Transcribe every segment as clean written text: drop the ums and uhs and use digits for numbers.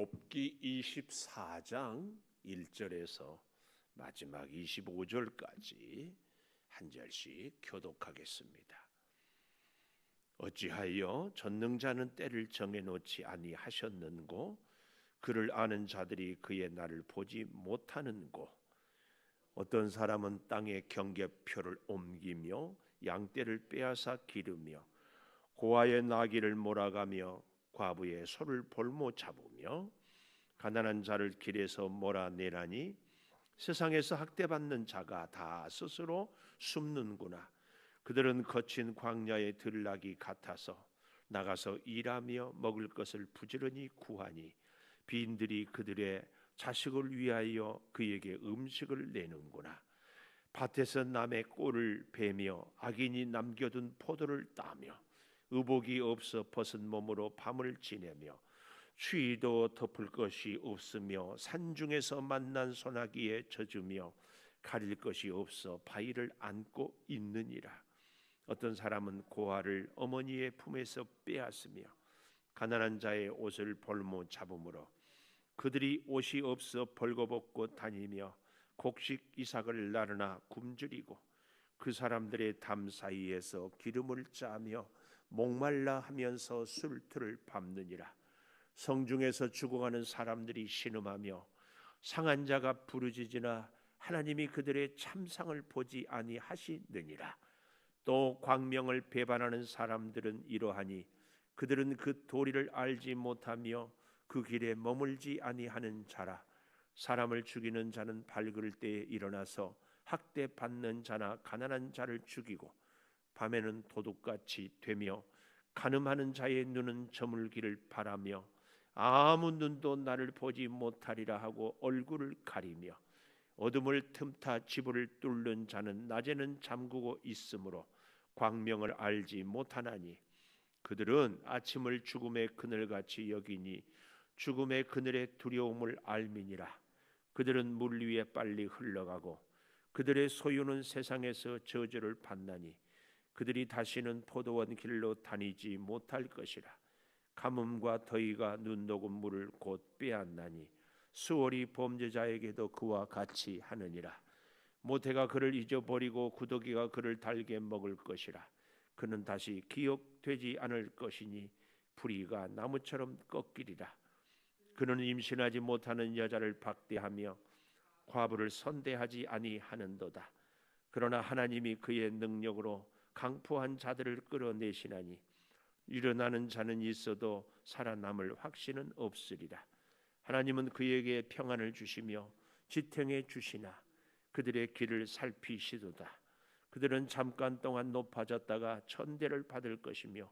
욥기 24장 1절에서 마지막 25절까지 한 절씩 교독하겠습니다. 어찌하여 전능자는 때를 정해놓지 아니하셨는고 그를 아는 자들이 그의 날을 보지 못하는고 어떤 사람은 땅에 경계표를 옮기며 양떼를 빼앗아 기르며 고아의 나귀를 몰아가며 과부의 소를 볼모 잡으며 가난한 자를 길에서 몰아내라니 세상에서 학대받는 자가 다 스스로 숨는구나. 그들은 거친 광야의 들락이 같아서 나가서 일하며 먹을 것을 부지런히 구하니 빈들이 그들의 자식을 위하여 그에게 음식을 내는구나. 밭에서 남의 꼴을 베며 악인이 남겨둔 포도를 따며 의복이 없어 벗은 몸으로 밤을 지내며 추위도 덮을 것이 없으며 산중에서 만난 소나기에 젖으며 가릴 것이 없어 바위를 안고 있느니라. 어떤 사람은 고아를 어머니의 품에서 빼앗으며 가난한 자의 옷을 볼모 잡음으로 그들이 옷이 없어 벌거벗고 다니며 곡식 이삭을 나르나 굶주리고 그 사람들의 담 사이에서 기름을 짜며 목말라 하면서 술틀을 밟느니라. 성중에서 죽어가는 사람들이 신음하며 상한 자가 부르짖으나 하나님이 그들의 참상을 보지 아니하시느니라. 또 광명을 배반하는 사람들은 이러하니 그들은 그 도리를 알지 못하며 그 길에 머물지 아니하는 자라. 사람을 죽이는 자는 밝을 때에 일어나서 학대받는 자나 가난한 자를 죽이고 밤에는 도둑같이 되며 간음하는 자의 눈은 저물기를 바라며 아무 눈도 나를 보지 못하리라 하고 얼굴을 가리며 어둠을 틈타 지붕을 뚫는 자는 낮에는 잠그고 있으므로 광명을 알지 못하나니 그들은 아침을 죽음의 그늘같이 여기니 죽음의 그늘의 두려움을 알미니라. 그들은 물 위에 빨리 흘러가고 그들의 소유는 세상에서 저주를 받나니 그들이 다시는 포도원 길로 다니지 못할 것이라. 가뭄과 더위가 눈 녹은 물을 곧 빼앗나니 수월이 범죄자에게도 그와 같이 하느니라. 모태가 그를 잊어버리고 구더기가 그를 달게 먹을 것이라. 그는 다시 기억되지 않을 것이니 부리가 나무처럼 꺾이리라. 그는 임신하지 못하는 여자를 박대하며 과부를 선대하지 아니하는도다. 그러나 하나님이 그의 능력으로 강포한 자들을 끌어내시나니 일어나는 자는 있어도 살아남을 확신은 없으리라. 하나님은 그에게 평안을 주시며 지탱해 주시나 그들의 길을 살피시도다. 그들은 잠깐 동안 높아졌다가 천대를 받을 것이며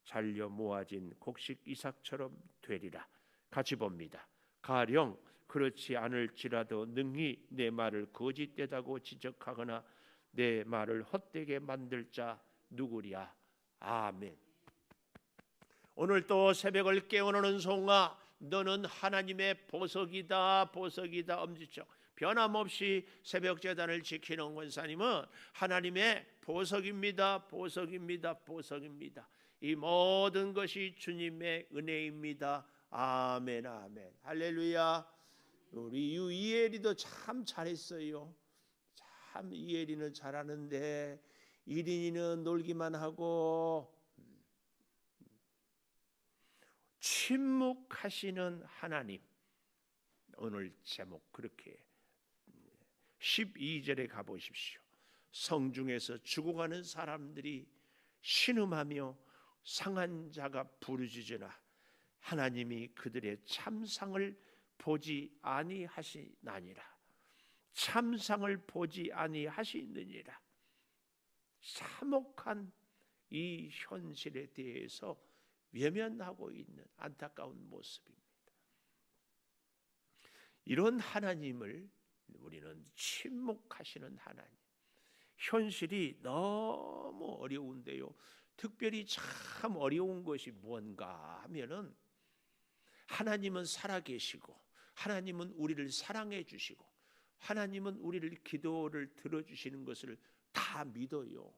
잘려 모아진 곡식 이삭처럼 되리라. 같이 봅니다. 가령 그렇지 않을지라도 능히 내 말을 거짓되다고 지적하거나 내 말을 헛되게 만들 자 누구랴. 아멘. 오늘 또 새벽을 깨우는 송아 너는 하나님의 보석이다 보석이다 엄지척. 변함없이 새벽 제단을 지키는 권사님은 하나님의 보석입니다 보석입니다 보석입니다. 이 모든 것이 주님의 은혜입니다. 아멘 아멘 할렐루야. 우리 이혜리도 참 잘했어요. 참 이혜리는 잘하는데 이린이는 놀기만 하고 침묵하시는 하나님. 오늘 제목 그렇게 12절에 가보십시오. 성중에서 죽어가는 사람들이 신음하며 상한 자가 부르짖으나 하나님이 그들의 참상을 보지 아니하시나니라. 참상을 보지 아니하시느니라. 참혹한 이 현실에 대해서 외면하고 있는 안타까운 모습입니다. 이런 하나님을 우리는 침묵하시는 하나님. 현실이 너무 어려운데요. 특별히 참 어려운 것이 뭔가 하면은 하나님은 살아계시고 하나님은 우리를 사랑해 주시고 하나님은 우리를 기도를 들어주시는 것을 다 믿어요.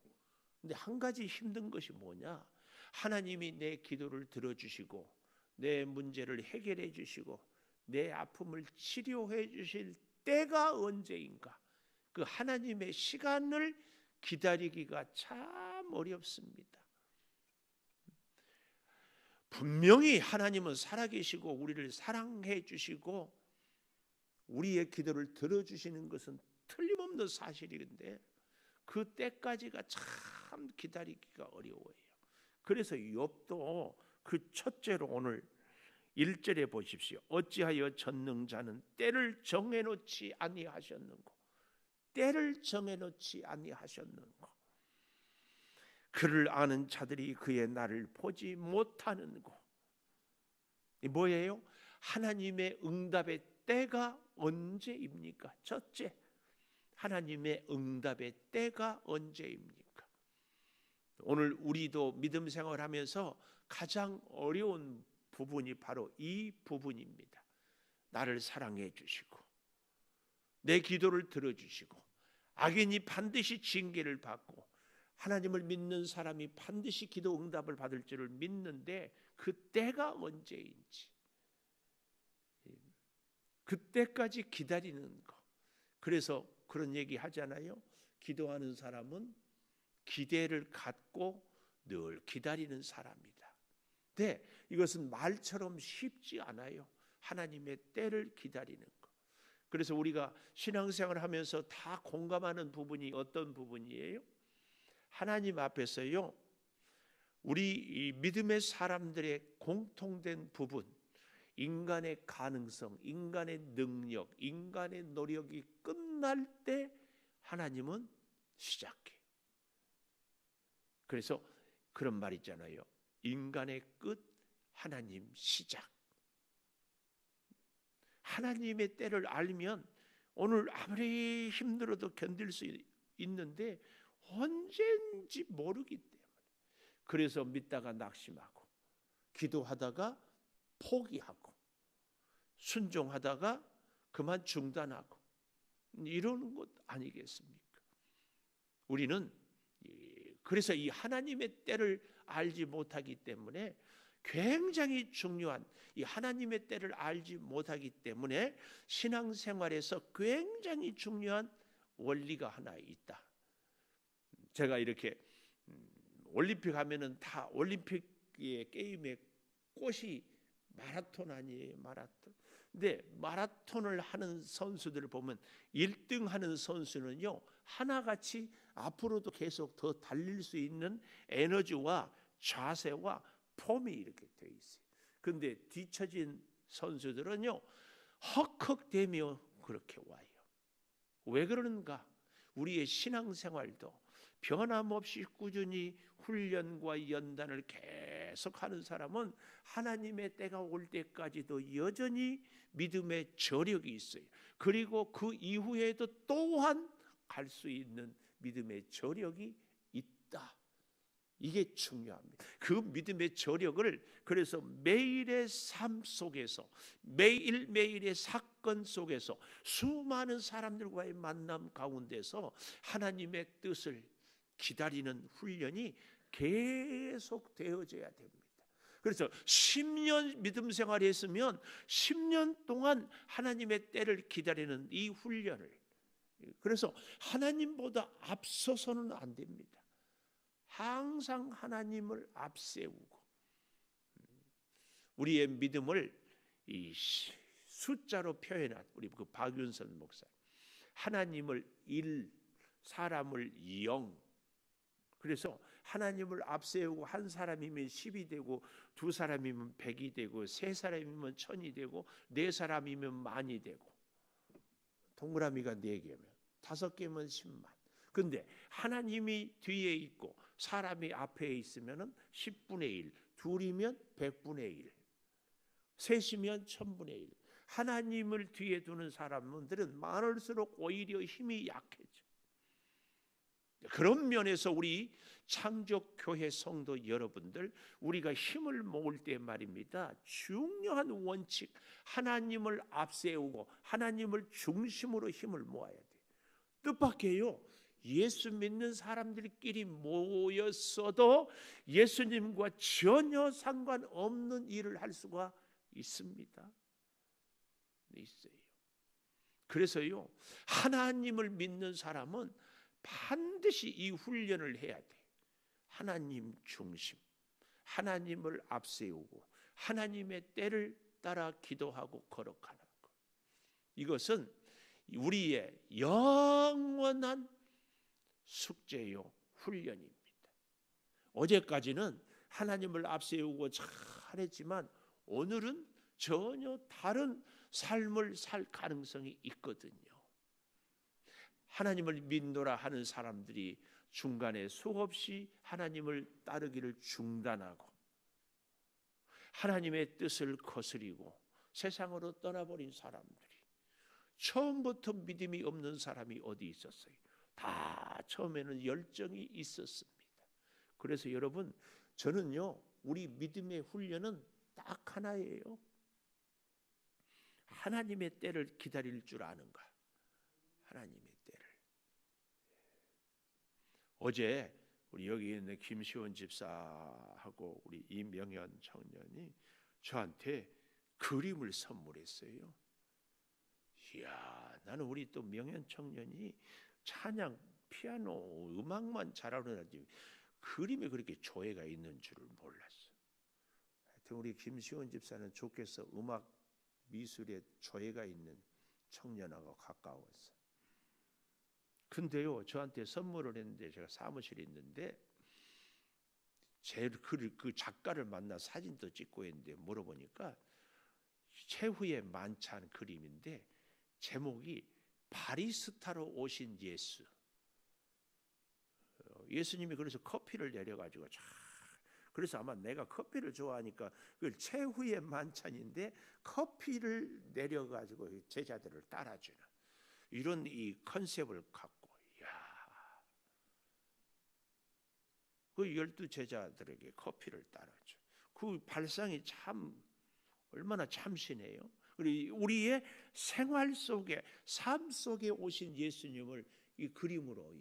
근데 한 가지 힘든 것이 뭐냐? 하나님이 내 기도를 들어주시고 내 문제를 해결해 주시고 내 아픔을 치료해 주실 때가 언제인가? 그 하나님의 시간을 기다리기가 참 어렵습니다. 분명히 하나님은 살아계시고 우리를 사랑해 주시고 우리의 기도를 들어주시는 것은 틀림없는 사실인데 그 때까지가 참 기다리기가 어려워요. 그래서 욥도 그 첫째로 오늘 1절에 보십시오. 어찌하여 전능자는 때를 정해놓지 아니하셨는고, 때를 정해놓지 아니하셨는고, 그를 아는 자들이 그의 날을 보지 못하는고. 이 뭐예요? 하나님의 응답의 때가 언제입니까? 첫째, 하나님의 응답의 때가 언제입니까? 오늘 우리도 믿음 생활하면서 가장 어려운 부분이 바로 이 부분입니다. 나를 사랑해 주시고 내 기도를 들어주시고 악인이 반드시 징계를 받고 하나님을 믿는 사람이 반드시 기도 응답을 받을 줄을 믿는데 그 때가 언제인지, 그때까지 기다리는 거. 그래서 그런 얘기 하잖아요. 기도하는 사람은 기대를 갖고 늘 기다리는 사람이다. 근데 이것은 말처럼 쉽지 않아요. 하나님의 때를 기다리는 거. 그래서 우리가 신앙생활을 하면서 다 공감하는 부분이 어떤 부분이에요? 하나님 앞에서요, 우리 이 믿음의 사람들의 공통된 부분, 인간의 가능성, 인간의 능력, 인간의 노력이 끝날 때 하나님은 시작해. 그래서 그런 말 있잖아요. 인간의 끝, 하나님 시작. 하나님의 때를 알면 오늘 아무리 힘들어도 견딜 수 있는데 언제인지 모르기 때문에, 그래서 믿다가 낙심하고 기도하다가 포기하고 순종하다가 그만 중단하고 이러는 것 아니겠습니까? 우리는 그래서 이 하나님의 때를 알지 못하기 때문에 굉장히 중요한 이 하나님의 때를 알지 못하기 때문에 신앙생활에서 굉장히 중요한 원리가 하나 있다. 제가 이렇게 올림픽 하면은 다 올림픽의 게임의 꽃이 마라톤 아니에요, 마라톤. 근데 마라톤을 하는 선수들을 보면 1등 하는 선수는요, 하나같이 앞으로도 계속 더 달릴 수 있는 에너지와 자세와 폼이 이렇게 돼 있어요. 근데 뒤처진 선수들은요, 헉헉대며 그렇게 와요. 왜 그러는가? 우리의 신앙생활도 변함없이 꾸준히 훈련과 연단을 계속하는 사람은 하나님의 때가 올 때까지도 여전히 믿음의 저력이 있어요. 그리고 그 이후에도 또한 갈 수 있는 믿음의 저력이 있다. 이게 중요합니다. 그 믿음의 저력을 그래서 매일의 삶 속에서, 매일매일의 사건 속에서, 수많은 사람들과의 만남 가운데서 하나님의 뜻을 기다리는 훈련이 계속 되어져야 됩니다. 그래서 10년 믿음 생활을 했으면 10년 동안 하나님의 때를 기다리는 이 훈련을, 그래서 하나님보다 앞서서는 안 됩니다. 항상 하나님을 앞세우고 우리의 믿음을 이 숫자로 표현한 우리 그 박윤선 목사, 하나님을 1, 사람을 0. 그래서 하나님을 앞세우고 한 사람이면 10이 되고 두 사람이면 100이 되고 세 사람이면 1000이 되고 네 사람이면 만이 되고 동그라미가 4개면 5개면 10만. 근데 하나님이 뒤에 있고 사람이 앞에 있으면 10분의 1, 둘이면 100분의 1, 셋이면 1000분의 1. 하나님을 뒤에 두는 사람들은 많을수록 오히려 힘이 약해져. 그런 면에서 우리 창조교회 성도 여러분들, 우리가 힘을 모을 때 말입니다, 중요한 원칙, 하나님을 앞세우고 하나님을 중심으로 힘을 모아야 돼요. 뜻밖에요, 예수 믿는 사람들끼리 모였어도 예수님과 전혀 상관없는 일을 할 수가 있습니다. 있어요. 그래서요, 하나님을 믿는 사람은 반드시 이 훈련을 해야 돼. 하나님 중심, 하나님을 앞세우고 하나님의 때를 따라 기도하고 거룩하는 것. 이것은 우리의 영원한 숙제요, 훈련입니다. 어제까지는 하나님을 앞세우고 잘했지만 오늘은 전혀 다른 삶을 살 가능성이 있거든요. 하나님을 믿노라 하는 사람들이 중간에 수없이 하나님을 따르기를 중단하고 하나님의 뜻을 거스리고 세상으로 떠나버린 사람들이, 처음부터 믿음이 없는 사람이 어디 있었어요? 다 처음에는 열정이 있었습니다. 그래서 여러분, 저는요, 우리 믿음의 훈련은 딱 하나예요. 하나님의 때를 기다릴 줄 아는가? 하나님의 때를. 어제 우리 여기 있는 김시원 집사하고 우리 이명현 청년이 저한테 그림을 선물했어요. 이야, 나는 우리 또 명현 청년이 찬양, 피아노, 음악만 잘하는지 그림에 그렇게 조예가 있는 줄을 몰랐어. 하여튼 우리 김시원 집사는 좋겠어. 음악 미술에 조예가 있는 청년하고 가까웠어. 근데요, 저한테 선물을 했는데, 제가 사무실에 있는데 그 작가를 만나 사진도 찍고 했는데 물어보니까 최후의 만찬 그림인데 제목이 바리스타로 오신 예수. 예수님이 그래서 커피를 내려가지고 그래서 아마 내가 커피를 좋아하니까 그걸 최후의 만찬인데 커피를 내려가지고 제자들을 따라주는 이런 이 컨셉을 갖고, 야, 그 12제자들에게 커피를 따라줘. 그 발상이 참 얼마나 참신해요. 우리의 생활 속에, 삶 속에 오신 예수님을 이 그림으로,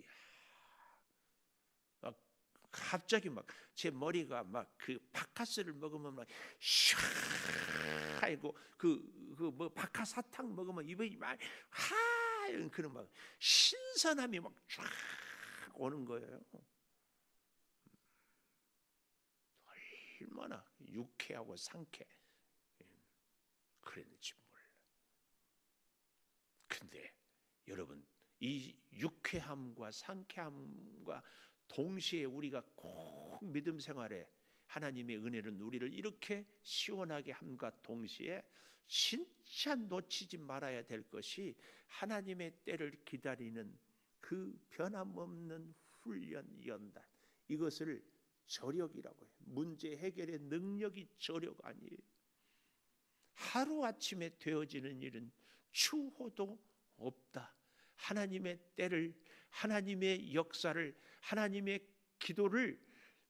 막 갑자기 막 제 머리가 막 그 바카스를 먹으면 막 샤하고 뭐 바카사탕 먹으면 입이 막 하얀 그런 막 신선함이 막 쫙 오는 거예요. 얼마나 유쾌하고 상쾌 그랬는지 몰라. 근데 여러분, 이 유쾌함과 상쾌함과 동시에 우리가 꼭 믿음 생활에 하나님의 은혜는 우리를 이렇게 시원하게 함과 동시에 진짜 놓치지 말아야 될 것이 하나님의 때를 기다리는 그 변함없는 훈련 연단, 이것을 저력이라고 해요. 문제 해결의 능력이 저력 아니에요. 하루아침에 되어지는 일은 추호도 없다. 하나님의 때를, 하나님의 역사를, 하나님의 기도를,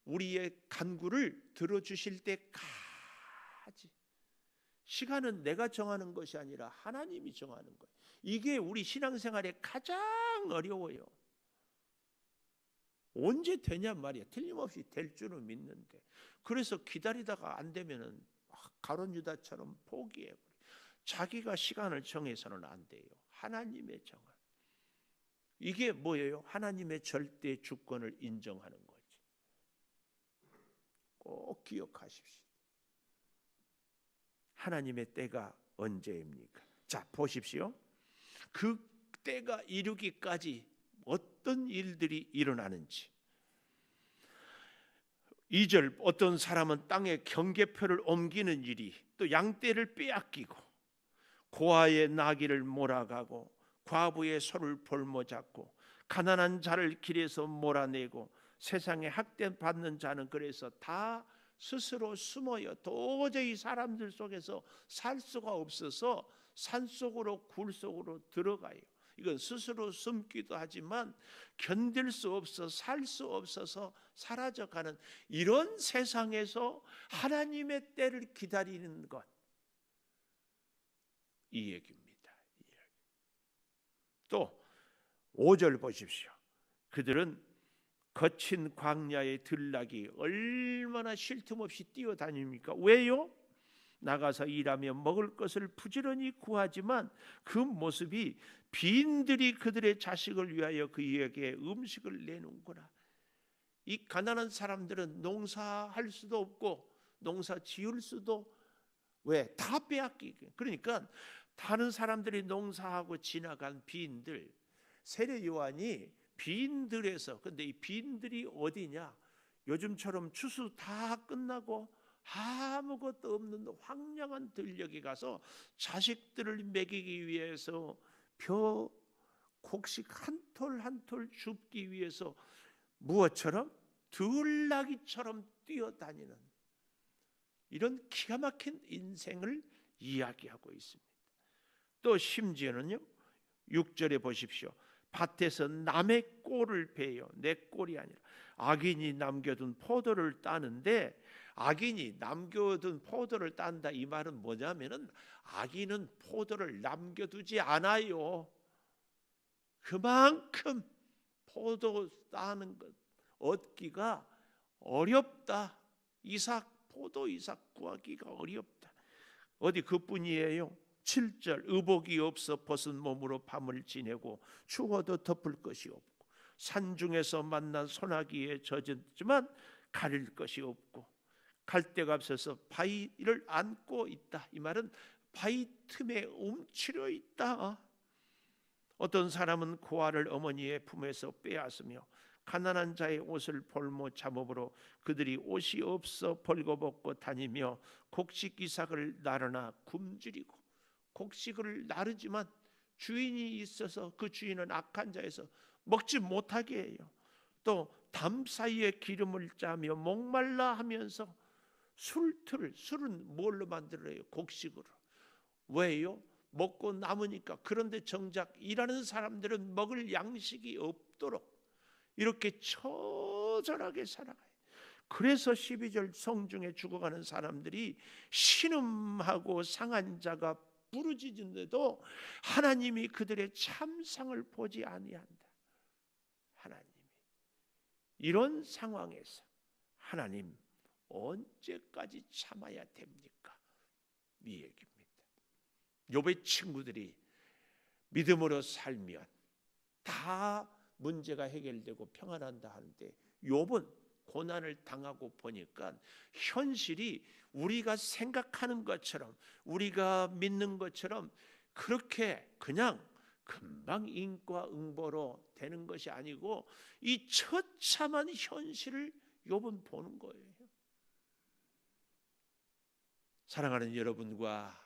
우리의 간구를 들어주실 때까지. 시간은 내가 정하는 것이 아니라 하나님이 정하는 거예요. 이게 우리 신앙생활에 가장 어려워요. 언제 되냐 말이야. 틀림없이 될 줄은 믿는데, 그래서 기다리다가 안 되면은 가룟 유다처럼 포기해버려. 자기가 시간을 정해서는 안 돼요. 하나님의 정한. 이게 뭐예요? 하나님의 절대 주권을 인정하는 거지. 꼭 기억하십시오. 하나님의 때가 언제입니까? 자, 보십시오. 그 때가 이르기까지 어떤 일들이 일어나는지. 2절, 어떤 사람은 땅에 경계표를 옮기는 일이, 또 양떼를 빼앗기고 고아의 나귀를 몰아가고 과부의 소를 볼모잡고 가난한 자를 길에서 몰아내고 세상에 학대받는 자는 그래서 다 스스로 숨어요. 도저히 사람들 속에서 살 수가 없어서 산속으로 굴 속으로 들어가요. 이건 스스로 숨기도 하지만 견딜 수 없어, 살 수 없어서 사라져가는 이런 세상에서 하나님의 때를 기다리는 것, 이 얘기입니다. 또 5절 보십시오. 그들은 거친 광야의 들락이 얼마나 쉴 틈 없이 뛰어다닙니까? 왜요? 나가서 일하며 먹을 것을 부지런히 구하지만 그 모습이 빈들이 그들의 자식을 위하여 그에게 음식을 내놓구나. 이 가난한 사람들은 농사할 수도 없고 농사 지을 수도 왜? 다 빼앗기게. 그러니까 다른 사람들이 농사하고 지나간 빈들, 세례 요한이 빈들에서, 근데 이 빈들이 어디냐? 요즘처럼 추수 다 끝나고 아무것도 없는 황량한 들녘에 가서 자식들을 먹이기 위해서 곡식 한 톨 한 톨 줍기 위해서 무엇처럼? 들나귀처럼 뛰어다니는 이런 기가 막힌 인생을 이야기하고 있습니다. 또 심지어는요, 6절에 보십시오. 밭에서 남의 꼴을 베어, 내 꼴이 아니라 악인이 남겨둔 포도를 따는데, 악인이 남겨둔 포도를 딴다, 이 말은 뭐냐면은 악인은 포도를 남겨두지 않아요. 그만큼 포도 따는 것 얻기가 어렵다. 포도 이삭 구하기가 어렵다. 어디 그뿐이에요. 7절, 의복이 없어 벗은 몸으로 밤을 지내고 추워도 덮을 것이 없고 산중에서 만난 소나기에 젖었지만 가릴 것이 없고 갈대가 없어서 바위를 안고 있다. 이 말은 바위 틈에 움츠려 있다. 어떤 사람은 고아를 어머니의 품에서 빼앗으며 가난한 자의 옷을 볼모 잡업으로 그들이 옷이 없어 벌거벗고 다니며 곡식 이삭을 나르나 굶주리고, 곡식을 나르지만 주인이 있어서 그 주인은 악한 자에서 먹지 못하게 해요. 또 담 사이에 기름을 짜며 목말라 하면서 술은 뭘로 만들어요? 곡식으로. 왜요? 먹고 남으니까. 그런데 정작 일하는 사람들은 먹을 양식이 없도록 이렇게 처절하게 살아가요. 그래서 12절 성중에 죽어가는 사람들이 신음하고 상한 자가 부르짖는데도 하나님이 그들의 참상을 보지 아니한다. 하나님이 이런 상황에서 하나님 언제까지 참아야 됩니까? 이 얘기입니다. 욥의 친구들이 믿음으로 살면 다 문제가 해결되고 평안한다 하는데 욥은 고난을 당하고 보니까 현실이 우리가 생각하는 것처럼, 우리가 믿는 것처럼 그렇게 그냥 금방 인과 응보로 되는 것이 아니고 이 처참한 현실을 욥은 보는 거예요. 사랑하는 여러분과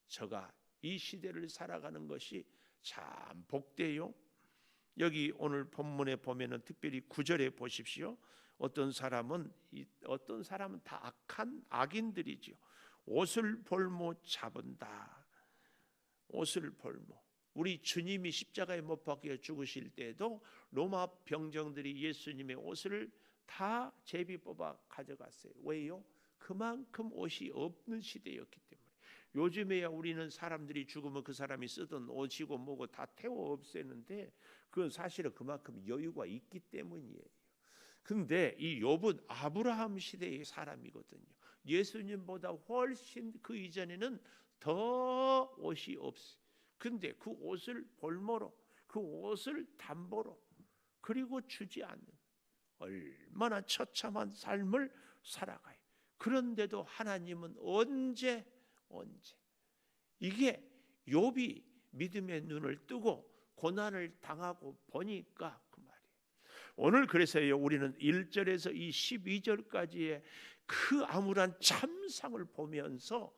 저가 이 시대를 살아가는 것이 참 복되요. 여기 오늘 본문에 보면은 특별히 9절에 보십시오. 어떤 사람은 다 악한 악인들이지요. 옷을 볼모 잡은다. 옷을 볼모. 우리 주님이 십자가에 못 박혀 죽으실 때도 로마 병정들이 예수님의 옷을 다 제비 뽑아 가져갔어요. 왜요? 그만큼 옷이 없는 시대였기 때문에. 요즘에야 우리는 사람들이 죽으면 그 사람이 쓰던 옷이고 뭐고 다 태워 없애는데 그건 사실은 그만큼 여유가 있기 때문이에요. 근데 이 욥은 아브라함 시대의 사람이거든요. 예수님보다 훨씬 그 이전에는 더 옷이 없어요. 근데 그 옷을 볼모로, 그 옷을 담보로, 그리고 주지 않는 얼마나 처참한 삶을 살아가요. 그런데도 하나님은 언제 이게 욥이 믿음의 눈을 뜨고 고난을 당하고 보니까 그 말이에요. 오늘 그래서요 우리는 1절에서 이 12절까지의 그 암울한 참상을 보면서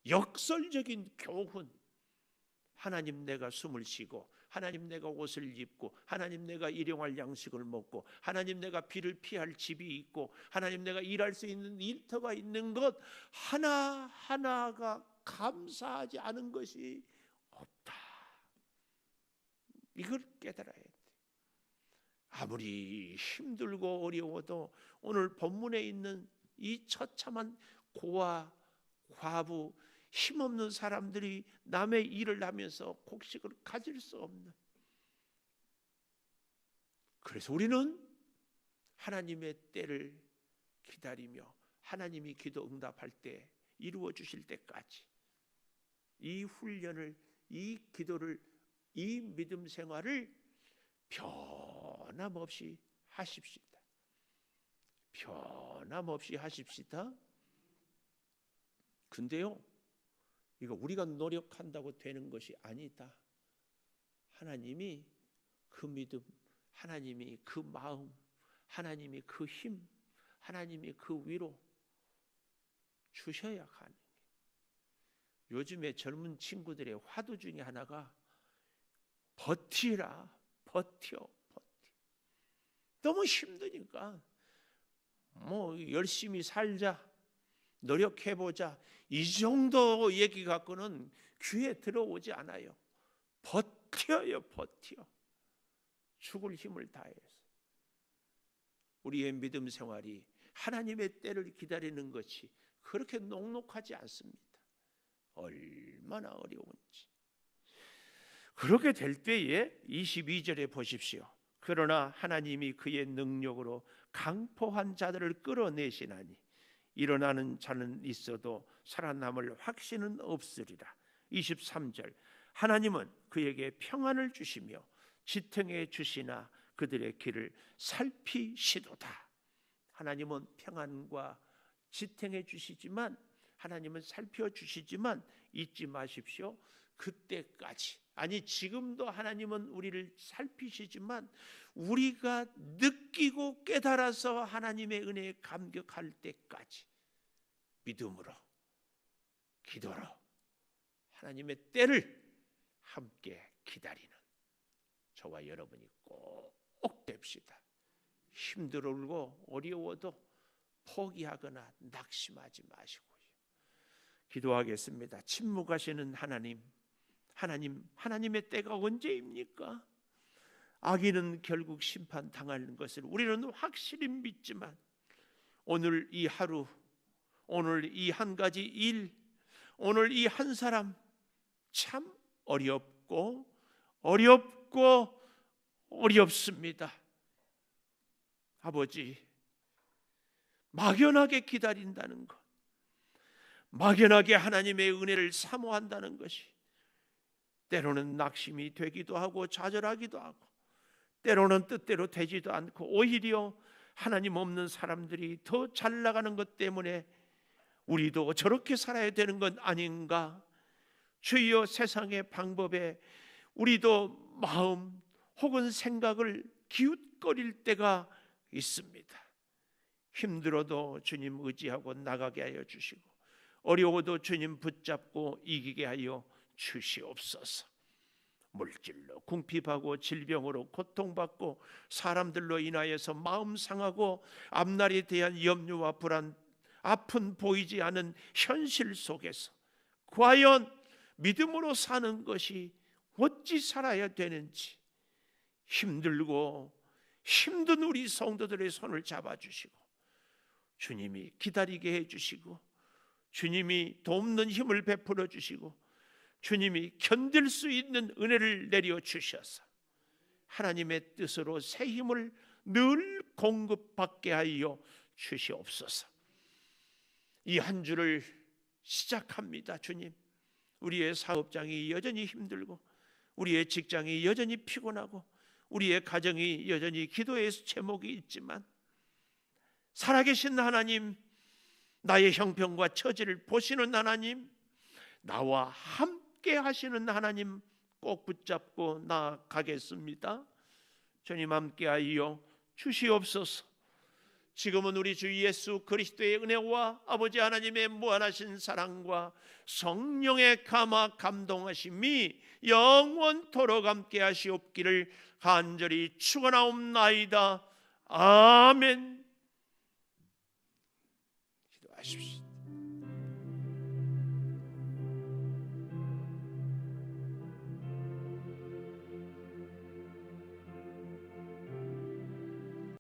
역설적인 교훈, 하나님 내가 숨을 쉬고, 하나님 내가 옷을 입고, 하나님 내가 일용할 양식을 먹고, 하나님 내가 비를 피할 집이 있고, 하나님 내가 일할 수 있는 일터가 있는 것 하나하나가 감사하지 않은 것이 없다. 이걸 깨달아야 돼. 아무리 힘들고 어려워도 오늘 본문에 있는 이 처참한 고아, 과부, 힘없는 사람들이 남의 일을 하면서 곡식을 가질 수 없는, 그래서 우리는 하나님의 때를 기다리며 하나님이 기도 응답할 때 이루어 주실 때까지 이 훈련을, 이 기도를, 이 믿음 생활을 변함없이 하십시다. 변함없이 하십시다. 근데요, 이거 우리가 노력한다고 되는 것이 아니다. 하나님이 그 믿음, 하나님이 그 마음, 하나님이 그 힘, 하나님이 그 위로 주셔야 하는 거예요. 요즘에 젊은 친구들의 화두 중에 하나가 버티라, 버텨. 너무 힘드니까 열심히 살자, 노력해보자, 이 정도 얘기 갖고는 귀에 들어오지 않아요. 버텨요, 버텨. 죽을 힘을 다해서. 우리의 믿음 생활이 하나님의 때를 기다리는 것이 그렇게 녹록하지 않습니다. 얼마나 어려운지. 그렇게 될 때에 22절에 보십시오. 그러나 하나님이 그의 능력으로 강포한 자들을 끌어내시나니 일어나는 자는 있어도 살아남을 확신은 없으리라. 23절 하나님은 그에게 평안을 주시며 지탱해 주시나 그들의 길을 살피시도다. 하나님은 평안과 지탱해 주시지만, 하나님은 살펴주시지만 잊지 마십시오. 그때까지, 아니 지금도 하나님은 우리를 살피시지만 우리가 느끼고 깨달아서 하나님의 은혜에 감격할 때까지 믿음으로, 기도로 하나님의 때를 함께 기다리는 저와 여러분이 꼭 됩시다. 힘들고 어려워도 포기하거나 낙심하지 마시고요. 기도하겠습니다. 침묵하시는 하나님의 때가 언제입니까? 악인은 결국 심판당하는 것을 우리는 확실히 믿지만 오늘 이 하루, 오늘 이 한 가지 일, 오늘 이 한 사람 참 어렵습니다. 아버지, 막연하게 기다린다는 것, 막연하게 하나님의 은혜를 사모한다는 것이 때로는 낙심이 되기도 하고 좌절하기도 하고, 때로는 뜻대로 되지도 않고 오히려 하나님 없는 사람들이 더 잘 나가는 것 때문에 우리도 저렇게 살아야 되는 건 아닌가? 주여, 세상의 방법에 우리도 마음 혹은 생각을 기웃거릴 때가 있습니다. 힘들어도 주님 의지하고 나가게 하여 주시고, 어려워도 주님 붙잡고 이기게 하여 주시옵소서. 물질로 궁핍하고 질병으로 고통받고 사람들로 인하여서 마음 상하고 앞날에 대한 염려와 불안, 아픈 보이지 않은 현실 속에서 과연 믿음으로 사는 것이 어찌 살아야 되는지, 힘들고 힘든 우리 성도들의 손을 잡아주시고 주님이 기다리게 해주시고 주님이 돕는 힘을 베풀어 주시고 주님이 견딜 수 있는 은혜를 내려 주셔서 하나님의 뜻으로 새 힘을 늘 공급받게 하여 주시옵소서. 이 한 주를 시작합니다. 주님, 우리의 사업장이 여전히 힘들고 우리의 직장이 여전히 피곤하고 우리의 가정이 여전히 기도의 제목이 있지만 살아계신 하나님, 나의 형편과 처지를 보시는 하나님, 나와 함께 하시는 하나님 꼭 붙잡고 나아가겠습니다. 주님 함께하여 주시옵소서. 지금은 우리 주 예수 그리스도의 은혜와 아버지 하나님의 무한하신 사랑과 성령의 감화 감동하심이 영원토록 함께 하시옵기를 간절히 축원하옵나이다. 아멘. 기도하십시오.